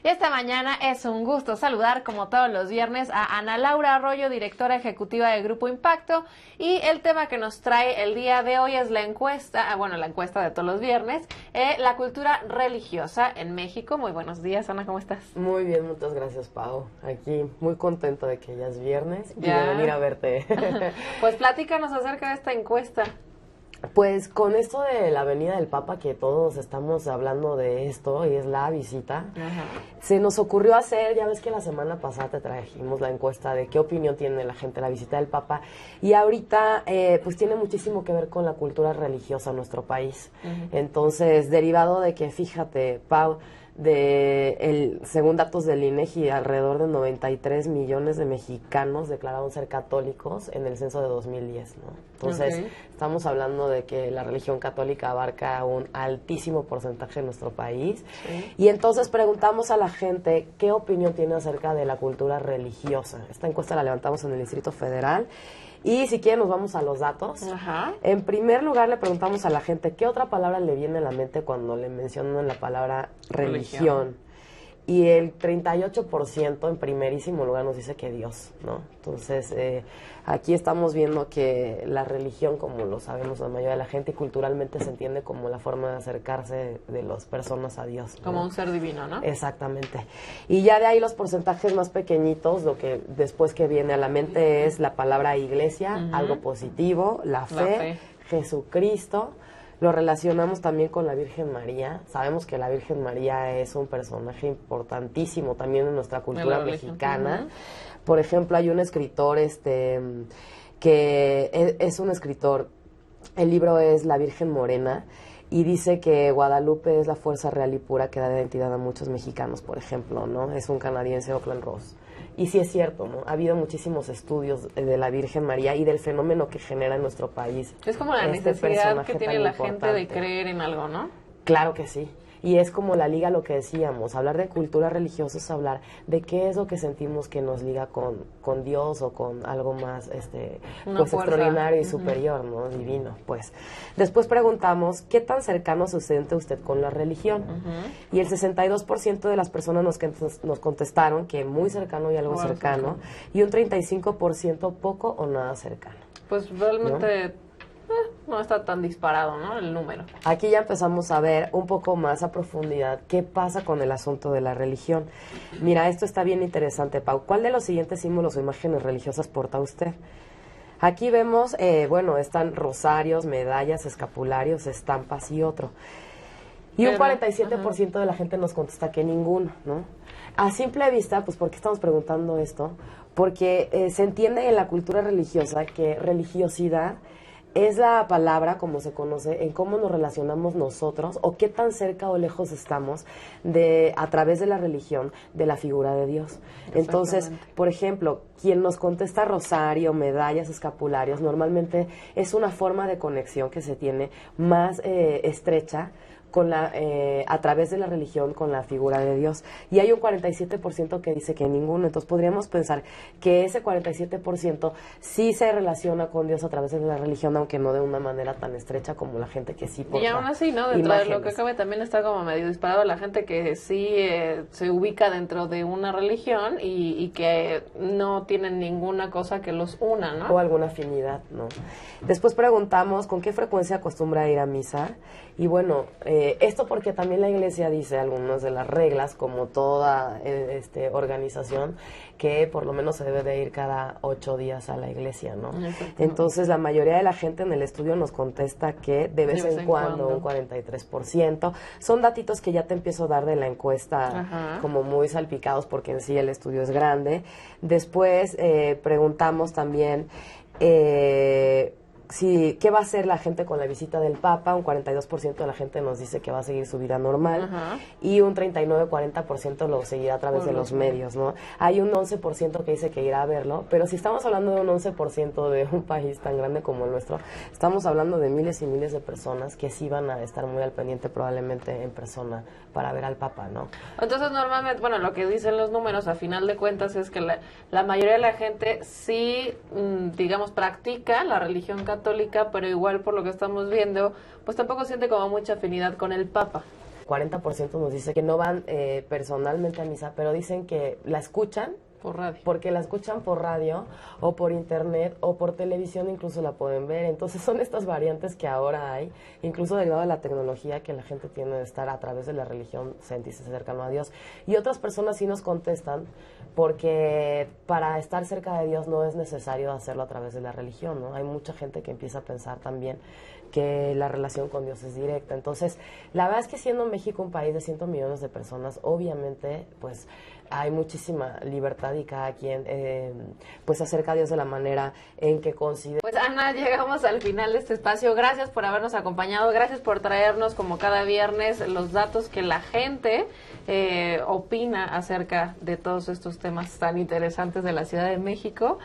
Y esta mañana es un gusto saludar, como todos los viernes, a Ana Laura Arroyo, directora ejecutiva de Grupo Impacto. Y el tema que nos trae el día de hoy es la encuesta, la encuesta de todos los viernes, la cultura religiosa en México. Muy buenos días, Ana, ¿cómo estás? Muy bien, muchas gracias, Pau. Aquí muy contenta de que ya es viernes y ¿Ya? de venir a verte. Pues platícanos acerca de esta encuesta. Pues con esto de la venida del Papa, que todos estamos hablando de esto, y es la visita, se nos ocurrió hacer, ya ves que la semana pasada te trajimos la encuesta de qué opinión tiene la gente de la visita del Papa, y ahorita pues tiene muchísimo que ver con la cultura religiosa en nuestro país. Entonces, derivado de que, fíjate, Pau, según datos del INEGI, alrededor de 93 millones de mexicanos declararon ser católicos en el censo de 2010, ¿no? Entonces, estamos hablando de que la religión católica abarca un altísimo porcentaje de nuestro país. Y entonces preguntamos a la gente qué opinión tiene acerca de la cultura religiosa. Esta encuesta la levantamos en el Distrito Federal. Y si quieren nos vamos a los datos. En primer lugar le preguntamos a la gente qué otra palabra le viene a la mente cuando le mencionan la palabra religión. Y el 38% en primerísimo lugar nos dice que Dios, ¿no? Entonces, aquí estamos viendo que la religión, como lo sabemos la mayoría de la gente, culturalmente se entiende como la forma de acercarse de las personas a Dios, ¿no? Como un ser divino, ¿no? Exactamente. Y ya de ahí los porcentajes más pequeñitos, lo que después que viene a la mente es la palabra iglesia, algo positivo, la fe, Jesucristo. Lo relacionamos también con la Virgen María. Sabemos que la Virgen María es un personaje importantísimo también en nuestra cultura mexicana. Por ejemplo, hay un escritor que es un escritor, el libro es La Virgen Morena, y dice que Guadalupe es la fuerza real y pura que da identidad a muchos mexicanos, por ejemplo, ¿no? Es un canadiense, Oakland Ross. Y sí es cierto, ¿no? Ha habido muchísimos estudios de la Virgen María y del fenómeno que genera en nuestro país. Es como la necesidad que tiene la gente de creer en algo, ¿no? Claro que sí. Y es como la liga, lo que decíamos, hablar de cultura religiosa es hablar de qué es lo que sentimos que nos liga con Dios o con algo más pues extraordinario y superior, ¿no? Divino, pues. Después preguntamos, ¿qué tan cercano se siente usted con la religión? Y el 62% de las personas nos contestaron que muy cercano y algo cercano, y un 35% poco o nada cercano. Pues realmente no está tan disparado, ¿no? El número. Aquí ya empezamos a ver un poco más a profundidad qué pasa con el asunto de la religión. Mira, esto está bien interesante, Pau. ¿Cuál de los siguientes símbolos o imágenes religiosas porta usted? Aquí vemos, están rosarios, medallas, escapularios, estampas y otro. Y un 47% de la gente nos contesta que ninguno, ¿no? A simple vista, pues, ¿por qué estamos preguntando esto? Porque se entiende en la cultura religiosa que religiosidad es la palabra, como se conoce, en cómo nos relacionamos nosotros o qué tan cerca o lejos estamos a través de la religión de la figura de Dios. Entonces, por ejemplo, quien nos contesta rosario, medallas, escapularios, normalmente es una forma de conexión que se tiene más estrecha a través de la religión con la figura de Dios. Y hay un 47% que dice que ninguno. Entonces podríamos pensar que ese 47% sí se relaciona con Dios a través de la religión, aunque no de una manera tan estrecha como la gente que sí porta. Y aún así, ¿no? Dentro de lo que cabe también está como medio disparado la gente que sí se ubica dentro de una religión y que no tienen ninguna cosa que los una, ¿no? O alguna afinidad, ¿no? Después preguntamos con qué frecuencia acostumbra ir a misa. Y bueno, esto porque también la iglesia dice algunas de las reglas, como toda organización, que por lo menos se debe de ir cada 8 días a la iglesia, ¿no? Entonces la mayoría de la gente en el estudio nos contesta que de vez en cuando, un 43%. Son datitos que ya te empiezo a dar de la encuesta como muy salpicados porque en sí el estudio es grande. Después preguntamos también ¿qué va a hacer la gente con la visita del Papa? Un 42% de la gente nos dice que va a seguir su vida normal y un 39-40% lo seguirá a través de los medios, ¿no? Hay un 11% que dice que irá a verlo, pero si estamos hablando de un 11% de un país tan grande como el nuestro, estamos hablando de miles y miles de personas que sí van a estar muy al pendiente probablemente en persona para ver al Papa, ¿no? Entonces normalmente, bueno, lo que dicen los números a final de cuentas es que la mayoría de la gente sí, digamos, practica la religión católica, pero igual por lo que estamos viendo, pues tampoco siente como mucha afinidad con el Papa. 40% nos dice que no van personalmente a misa, pero dicen que la escuchan por radio. Porque la escuchan por radio o por internet o por televisión, incluso la pueden ver. Entonces son estas variantes que ahora hay, incluso derivado de la tecnología que la gente tiene de estar a través de la religión, sentirse cercano a Dios. Y otras personas sí nos contestan porque para estar cerca de Dios no es necesario hacerlo a través de la religión, ¿no? Hay mucha gente que empieza a pensar también que la relación con Dios es directa. Entonces, la verdad es que siendo México un país de 100 millones de personas, obviamente, pues hay muchísima libertad y cada quien pues se acerca a Dios de la manera en que considera. Pues Ana, llegamos al final de este espacio. Gracias por habernos acompañado, gracias por traernos como cada viernes los datos que la gente opina acerca de todos estos temas tan interesantes de la Ciudad de México.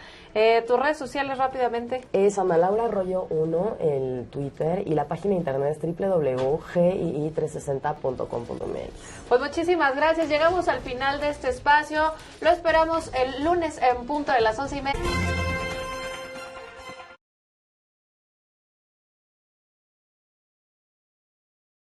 Tus redes sociales rápidamente. Es Ana Laura Arroyo 1 el Twitter y la página de internet es www.gii360.com.mx. Pues muchísimas gracias, llegamos al final de este espacio, lo esperamos el lunes en punto de las 11:30.